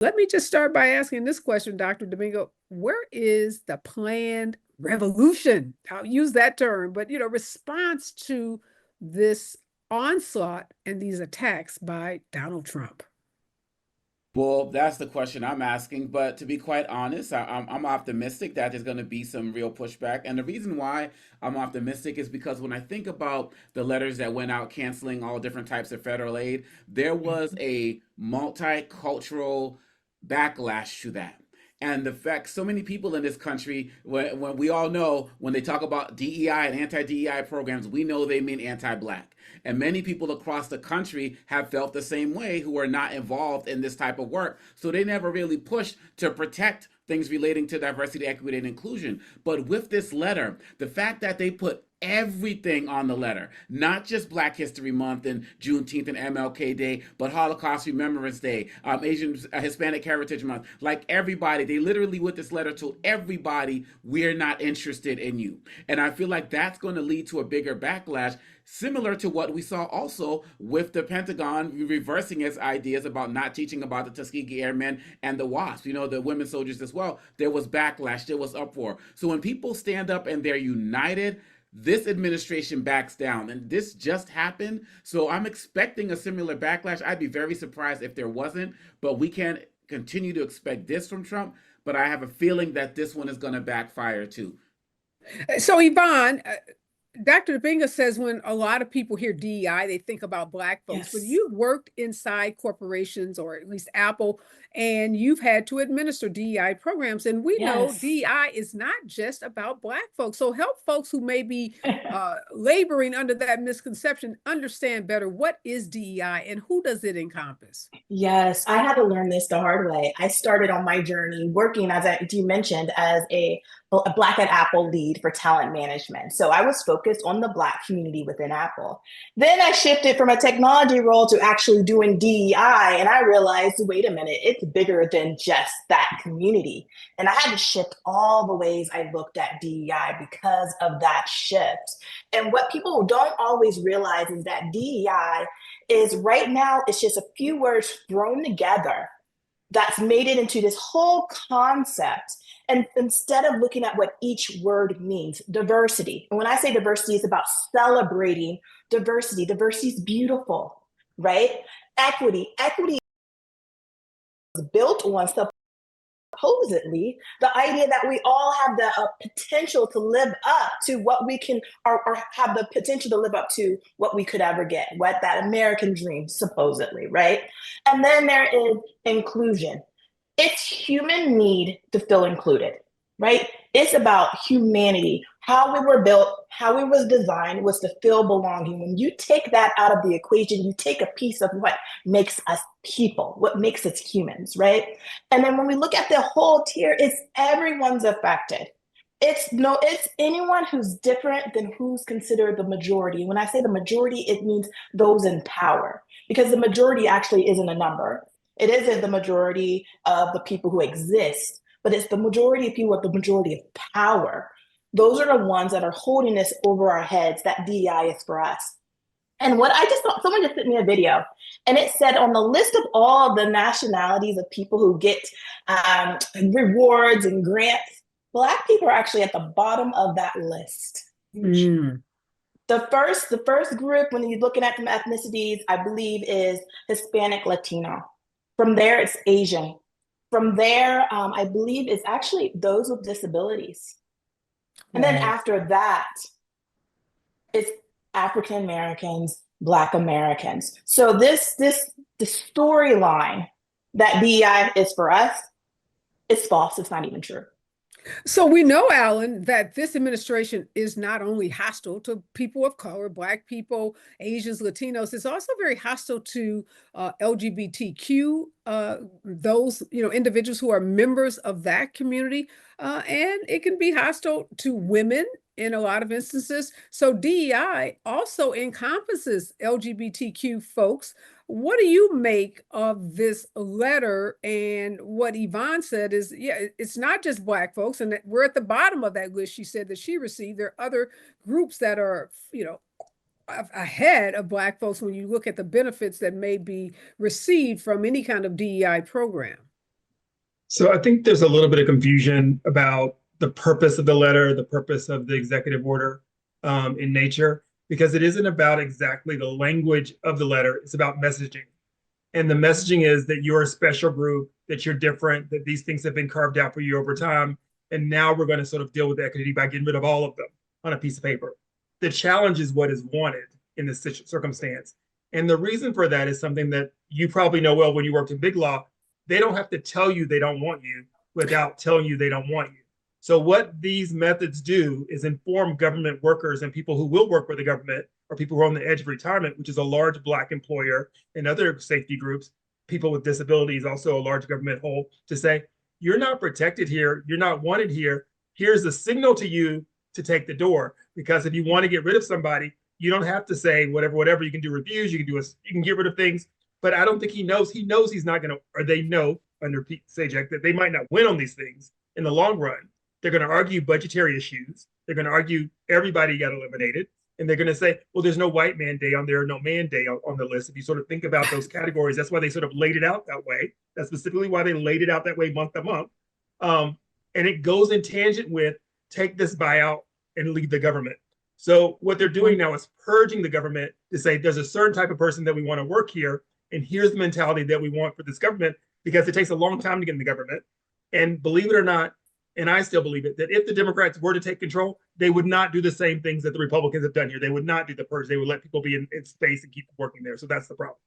Let me just start by asking this question, Dr. Domingo. Where is the planned revolution? I'll use that term, but response to this onslaught and these attacks by Donald Trump. Well, that's the question I'm asking. But to be quite honest, I'm optimistic that there's going to be some real pushback. And the reason why I'm optimistic is because when I think about the letters that went out canceling all different types of federal aid, there was a multicultural backlash to that. And the fact so many people in this country, when we all know when they talk about DEI and anti DEI programs, we know they mean anti black. And many people across the country have felt the same way who are not involved in this type of work. So they never really pushed to protect things relating to diversity, equity, and inclusion. But with this letter, the fact that they put everything on the letter, not just Black History Month and Juneteenth and MLK Day, but Holocaust Remembrance Day, Asian Hispanic Heritage Month, like everybody, they literally with this letter told everybody, we're not interested in you. And I feel like that's going to lead to a bigger backlash, similar to what we saw also with the Pentagon reversing its ideas about not teaching about the Tuskegee Airmen and the WASP, the women soldiers as well. There was backlash, there was uproar. So when people stand up and they're united, this administration backs down, and this just happened. So I'm expecting a similar backlash. I'd be very surprised if there wasn't, but we can't continue to expect this from Trump. But I have a feeling that this one is going to backfire too. So, Yvonne, Dr. Domingo says when a lot of people hear DEI, they think about Black folks, but Yes. you've worked inside corporations, or at least Apple, and you've had to administer DEI programs. And we know Yes. DEI is not just about Black folks. So help folks who may be laboring under that misconception understand better, what is DEI and who does it encompass? Yes, I had to learn this the hard way. I started on my journey working you mentioned, as a Black at Apple lead for talent management. So I was focused on the Black community within Apple. Then I shifted from a technology role to actually doing DEI, and I realized, wait a minute, it's bigger than just that community. And I had to shift all the ways I looked at DEI because of that shift. And what people don't always realize is that DEI is right now, it's just a few words thrown together that's made it into this whole concept. And instead of looking at what each word means, diversity. And when I say diversity, it's about celebrating diversity. Diversity is beautiful, right? Equity is built on supposedly the idea that we all have the potential to live up to what we can, or have the potential to live up to what we could ever get, what that American dream, supposedly, right? And then there is inclusion. It's human need to feel included, right? It's about humanity. How we were built, how we was designed was to feel belonging. When you take that out of the equation, you take a piece of what makes us people, what makes us humans, right? And then when we look at the whole tier, it's everyone's affected. It's anyone who's different than who's considered the majority. When I say the majority, it means those in power, because the majority actually isn't a number. It isn't the majority of the people who exist, but it's the majority of people with the majority of power. Those are the ones that are holding this over our heads, that DEI is for us. And what I just thought, someone just sent me a video, and it said on the list of all the nationalities of people who get rewards and grants, Black people are actually at the bottom of that list. Mm. The first group, when you're looking at from ethnicities, I believe is Hispanic Latino. From there, it's Asian. From there, I believe it's actually those with disabilities. And then after that, it's African Americans, Black Americans. So the storyline that DEI is for us is false. It's not even true. So we know, Alan, that this administration is not only hostile to people of color, Black people, Asians, Latinos, it's also very hostile to LGBTQ, those individuals who are members of that community, and it can be hostile to women in a lot of instances. So DEI also encompasses LGBTQ folks. What do you make of this letter? And what Yvonne said is, yeah, it's not just Black folks, and we're at the bottom of that list. She said that she received. There are other groups that are, ahead of Black folks when you look at the benefits that may be received from any kind of DEI program. So I think there's a little bit of confusion about the purpose of the letter, the purpose of the executive order in nature, because it isn't about exactly the language of the letter. It's about messaging. And the messaging is that you're a special group, that you're different, that these things have been carved out for you over time. And now we're going to sort of deal with equity by getting rid of all of them on a piece of paper. The challenge is what is wanted in this circumstance. And the reason for that is something that you probably know well when you worked in big law. They don't have to tell you they don't want you without telling you they don't want you. So what these methods do is inform government workers and people who will work for the government, or people who are on the edge of retirement, which is a large Black employer, and other safety groups, people with disabilities, also a large government whole, to say, you're not protected here, you're not wanted here. Here's a signal to you to take the door. Because if you want to get rid of somebody, you don't have to say whatever. You can do reviews, you can get rid of things. But I don't think he knows he's not going to, or they know under Pete Sajak that they might not win on these things in the long run. They're going to argue budgetary issues. They're going to argue everybody got eliminated. And they're going to say, well, there's no white man day on there, no man day on the list. If you sort of think about those categories, that's why they sort of laid it out that way. That's specifically why they laid it out that way month to month. And it goes in tangent with take this buyout and leave the government. So what they're doing now is purging the government to say there's a certain type of person that we want to work here. And here's the mentality that we want for this government, because it takes a long time to get in the government. And believe it or not, and I still believe it, that if the Democrats were to take control, they would not do the same things that the Republicans have done here. They would not do the purge. They would let people be in space and keep working there. So that's the problem.